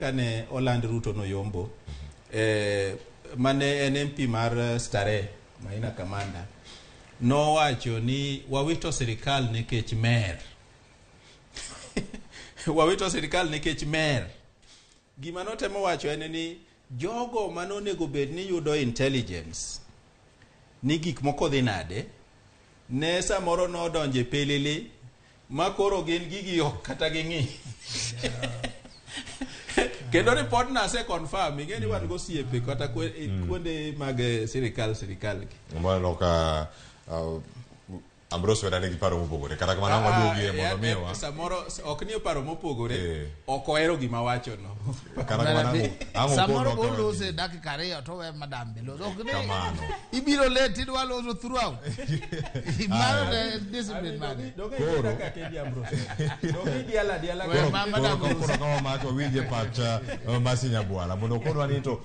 kane Oland Ruto no yombo mane en MP mar Stare Maina Kamanda no wacho ni wawito sirkal nikech mer wawito sirkal nikech mer gima notemo wacho en ni jogo manonego bed ni yudo intelligence ni gik moko dhi nade ne samoro no donje pelele makoro gin gigi ok kata gingi kendo report na se confirm ingeni wan go siepe kata kuonde mag sirkal mbalo ka Ambrose wadane gi paro mopogore kata kamano waduogi e mondo miwa samoro ok ni paro mopogore ok ohero gima wacho no kata kamano samoro olose dakika 2 to we madam belo kamano ibiro leti dwa loso throughout maro de discipline man koro ka kendi Ambrose dogi diala madam koro kama macho winje pacha masinya bwala mondo koro anito